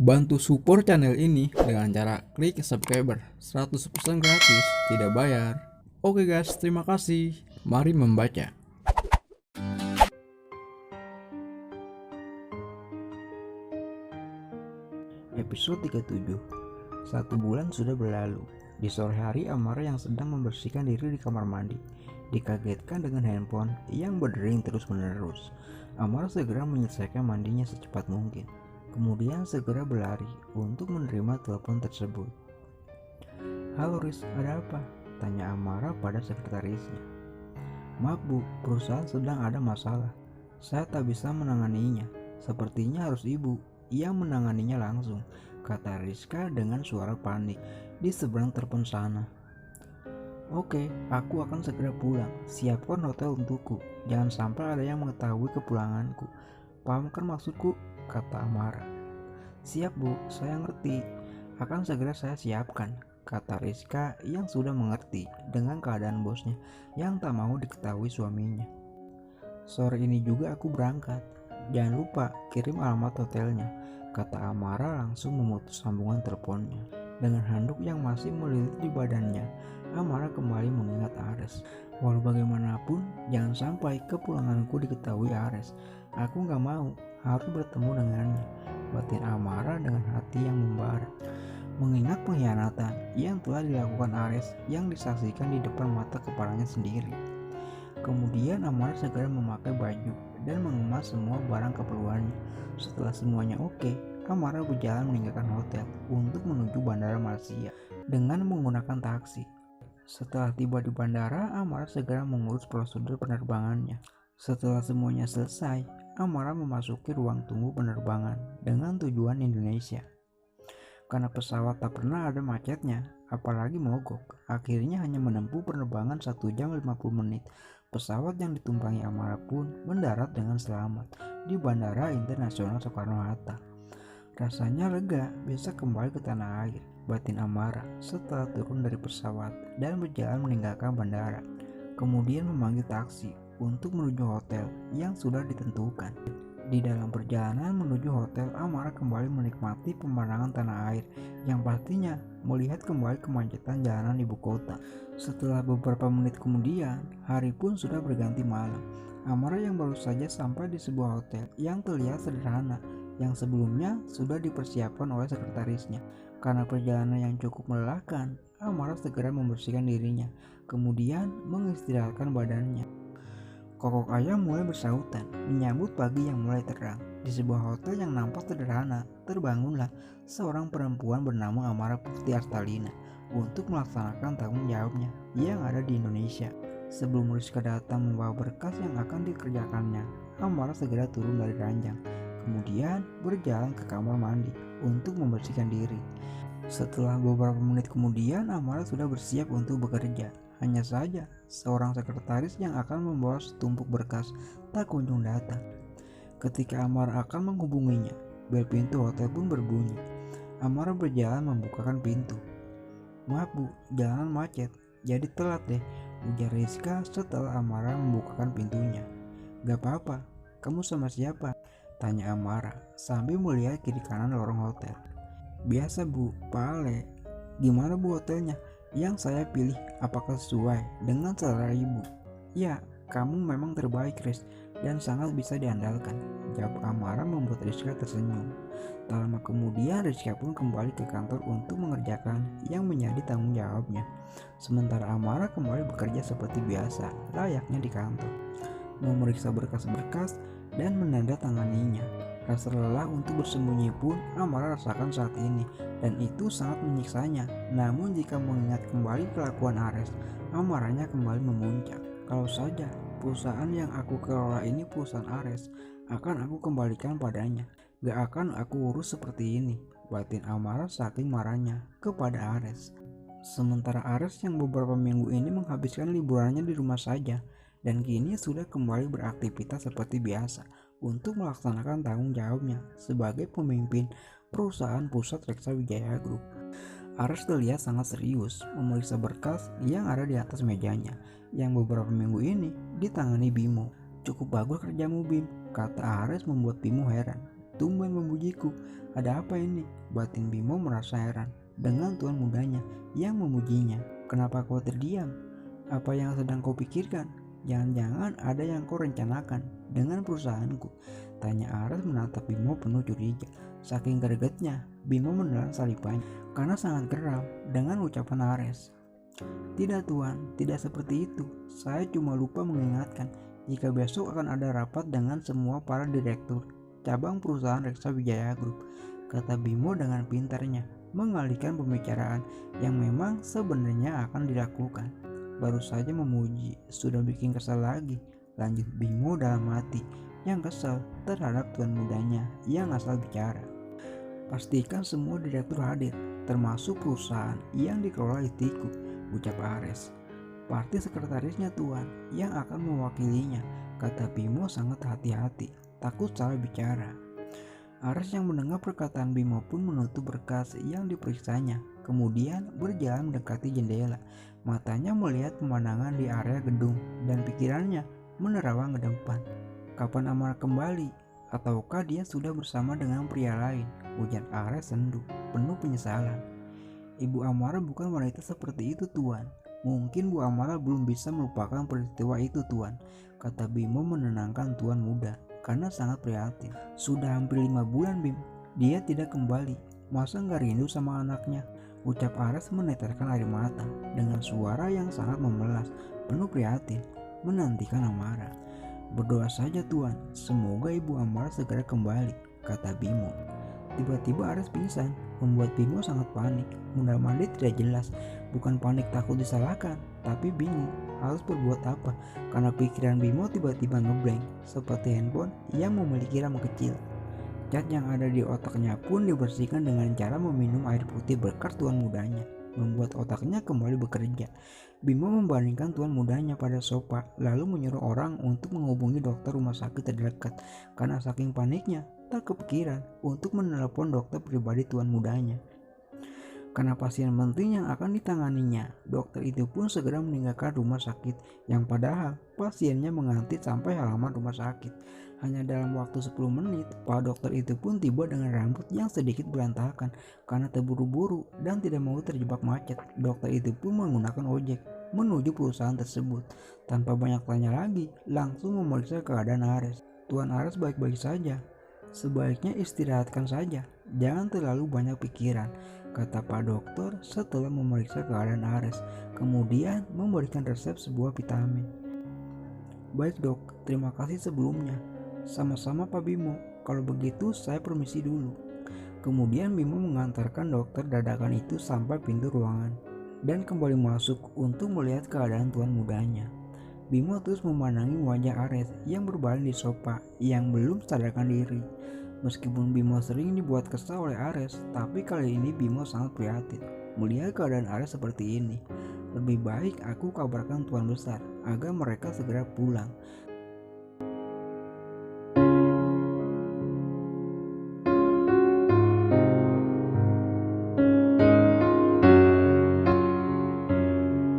Bantu support channel ini dengan cara klik subscriber 100% gratis, tidak bayar. Oke guys, terima kasih. Mari membaca. Episode 37. 1 bulan sudah berlalu. Di sore hari, Amara yang sedang membersihkan diri di kamar mandi dikagetkan dengan handphone yang berdering terus-menerus. Amara segera menyelesaikan mandinya secepat mungkin, kemudian segera berlari untuk menerima telepon tersebut. "Halo Riz, ada apa?" tanya Amara pada sekretarisnya. "Maaf Bu, perusahaan sedang ada masalah. Saya tak bisa menanganinya. Sepertinya harus Ibu yang menanganinya langsung," kata Rizka dengan suara panik di seberang telepon sana. "Oke, aku akan segera pulang. Siapkan hotel untukku. Jangan sampai ada yang mengetahui kepulanganku. Paham kan maksudku?" kata Amara. "Siap Bu, saya ngerti. Akan segera saya siapkan," kata Rizka yang sudah mengerti dengan keadaan bosnya yang tak mau diketahui suaminya. "Sore ini juga aku berangkat. Jangan lupa kirim alamat hotelnya," kata Amara langsung memutus sambungan teleponnya. Dengan handuk yang masih melilit di badannya, Amara kembali mengingat Ares. "Walau bagaimanapun, jangan sampai kepulanganku diketahui Ares. Aku gak mau harus bertemu dengannya," batin Amara dengan hati yang membara. Mengingat pengkhianatan yang telah dilakukan Ares yang disaksikan di depan mata kepalanya sendiri. Kemudian Amara segera memakai baju dan mengemas semua barang keperluannya. Setelah semuanya oke, Amara berjalan meninggalkan hotel untuk menuju Bandara Malaysia dengan menggunakan taksi. Setelah tiba di bandara, Amara segera mengurus prosedur penerbangannya. Setelah semuanya selesai, Amara memasuki ruang tunggu penerbangan dengan tujuan Indonesia. Karena pesawat tak pernah ada macetnya, apalagi mogok, akhirnya hanya menempuh penerbangan 1 jam 50 menit. Pesawat yang ditumpangi Amara pun mendarat dengan selamat di Bandara Internasional Soekarno-Hatta. Rasanya lega bisa kembali ke tanah air, batin Amara setelah turun dari pesawat dan berjalan meninggalkan bandara. Kemudian memanggil taksi untuk menuju hotel yang sudah ditentukan. Di dalam perjalanan menuju hotel, Amara kembali menikmati pemandangan tanah air yang pastinya melihat kembali kemacetan jalanan ibu kota. Setelah beberapa menit kemudian, hari pun sudah berganti malam. Amara yang baru saja sampai di sebuah hotel yang terlihat sederhana yang sebelumnya sudah dipersiapkan oleh sekretarisnya. Karena perjalanan yang cukup melelahkan, Amara segera membersihkan dirinya, kemudian mengistirahatkan badannya. Kokok ayam mulai bersahutan menyambut pagi yang mulai terang. Di sebuah hotel yang nampak sederhana, terbangunlah seorang perempuan bernama Amara Putri Artalina untuk melaksanakan tanggung jawabnya yang ada di Indonesia. Sebelum Rizka datang membawa berkas yang akan dikerjakannya, Amara segera turun dari ranjang, kemudian berjalan ke kamar mandi untuk membersihkan diri. Setelah beberapa menit kemudian, Amara sudah bersiap untuk bekerja. Hanya saja, seorang sekretaris yang akan membawa setumpuk berkas tak kunjung datang. Ketika Amara akan menghubunginya, bel pintu hotel pun berbunyi. Amara berjalan membukakan pintu. "Maaf Bu, jalanan macet, jadi telat deh," ujar Rizka setelah Amara membukakan pintunya. "Gak apa-apa, kamu sama siapa?" tanya Amara sambil melihat kiri kanan lorong hotel. "Biasa Bu, Pak Ale. Gimana Bu hotelnya? Yang saya pilih apakah sesuai dengan selera Ibu?" "Ya, kamu memang terbaik Riz, dan sangat bisa diandalkan," jawab Amara membuat Rizka tersenyum. Tak lama kemudian Rizka pun kembali ke kantor untuk mengerjakan yang menjadi tanggung jawabnya. Sementara Amara kembali bekerja seperti biasa, layaknya di kantor, memeriksa berkas-berkas dan menandatanganinya. Rasa lelah untuk bersembunyi pun Amara rasakan saat ini, dan itu sangat menyiksanya. Namun jika mengingat kembali kelakuan Ares, amarahnya kembali memuncak. "Kalau saja perusahaan yang aku kelola ini perusahaan Ares, akan aku kembalikan padanya. Gak akan aku urus seperti ini," batin Amara saking marahnya kepada Ares. Sementara Ares yang beberapa minggu ini menghabiskan liburannya di rumah saja, dan kini sudah kembali beraktivitas seperti biasa untuk melaksanakan tanggung jawabnya sebagai pemimpin perusahaan pusat Reksa Wijaya Group. Ares terlihat sangat serius memeriksa berkas yang ada di atas mejanya yang beberapa minggu ini ditangani Bimo. "Cukup bagus kerjamu Bim," kata Ares membuat Bimo heran. tumben memujiku? Ada apa ini? Batin Bimo merasa heran dengan tuan mudanya yang memujinya. Kenapa kau terdiam? Apa yang sedang kau pikirkan? Jangan-jangan ada yang kau rencanakan dengan perusahaanku? Tanya Ares menatap Bimo penuh curiga. Saking gregetnya, Bimo menelan salipannya karena sangat geram dengan ucapan Ares. Tidak tuan, tidak seperti itu. Saya cuma lupa mengingatkan jika besok akan ada rapat dengan semua para direktur cabang perusahaan Reksa Wijaya Group, kata Bimo dengan pintarnya mengalihkan pembicaraan yang memang sebenarnya akan dilakukan. Baru saja memuji, sudah bikin kesal lagi, lanjut Bimo dalam hati yang kesal terhadap tuan mudanya yang asal bicara. Pastikan semua direktur hadir, termasuk perusahaan yang dikelola Itiku, ucap Ares. Parti sekretarisnya tuan yang akan mewakilinya, kata Bimo sangat hati-hati, takut salah bicara. Ares yang mendengar perkataan Bimo pun menutup berkas yang diperiksanya, kemudian berjalan mendekati jendela. Matanya melihat pemandangan di area gedung dan pikirannya menerawang ke depan. Kapan Amar kembali? Ataukah dia sudah bersama dengan pria lain? Ujar Ares sendu, penuh penyesalan. Ibu Amara bukan wanita seperti itu tuan. Mungkin Bu Amara belum bisa melupakan peristiwa itu tuan, kata Bimo menenangkan tuan muda karena sangat prihatin. Sudah hampir 5 bulan Bim, dia tidak kembali. Masa nggak rindu sama anaknya? Ucap Ares meneterkan air mata dengan suara yang sangat memelas, penuh prihatin, menantikan Amara. Berdoa saja tuan, semoga Ibu Amara segera kembali, kata Bimo. Tiba-tiba Ares pingsan, membuat Bimo sangat panik. Mundar-mandir tidak jelas, bukan panik takut disalahkan, tapi bingung harus berbuat apa karena pikiran Bimo tiba-tiba ngeblank seperti handphone yang memiliki RAM kecil. Cat yang ada di otaknya pun dibersihkan dengan cara meminum air putih berkat tuan mudanya, membuat otaknya kembali bekerja. Bimo membandingkan tuan mudanya pada sofa, lalu menyuruh orang untuk menghubungi dokter rumah sakit terdekat. Karena saking paniknya, tak kepikiran untuk menelepon dokter pribadi tuan mudanya. Karena pasien penting yang akan ditanganinya, dokter itu pun segera meninggalkan rumah sakit, yang padahal pasiennya mengantri sampai halaman rumah sakit. Hanya dalam waktu 10 menit, Pak dokter itu pun tiba dengan rambut yang sedikit berantakan karena terburu-buru dan tidak mau terjebak macet. Dokter itu pun menggunakan ojek menuju perusahaan tersebut. Tanpa banyak tanya lagi, langsung memeriksa keadaan Ares. Tuan Ares baik-baik saja. Sebaiknya istirahatkan saja, jangan terlalu banyak pikiran, kata Pak dokter setelah memeriksa keadaan Ares, kemudian memberikan resep sebuah vitamin. Baik dok, terima kasih sebelumnya. Sama-sama Pak Bimo, kalau begitu saya permisi dulu. Kemudian Bimo mengantarkan dokter dadakan itu sampai pintu ruangan dan kembali masuk untuk melihat keadaan tuan mudanya. Bimo terus memandangi wajah Ares yang berbaring di sofa yang belum sadarkan diri. Meskipun Bimo sering dibuat kesal oleh Ares, tapi kali ini Bimo sangat prihatin melihat keadaan Ares seperti ini. Lebih baik aku kabarkan tuan besar agar mereka segera pulang,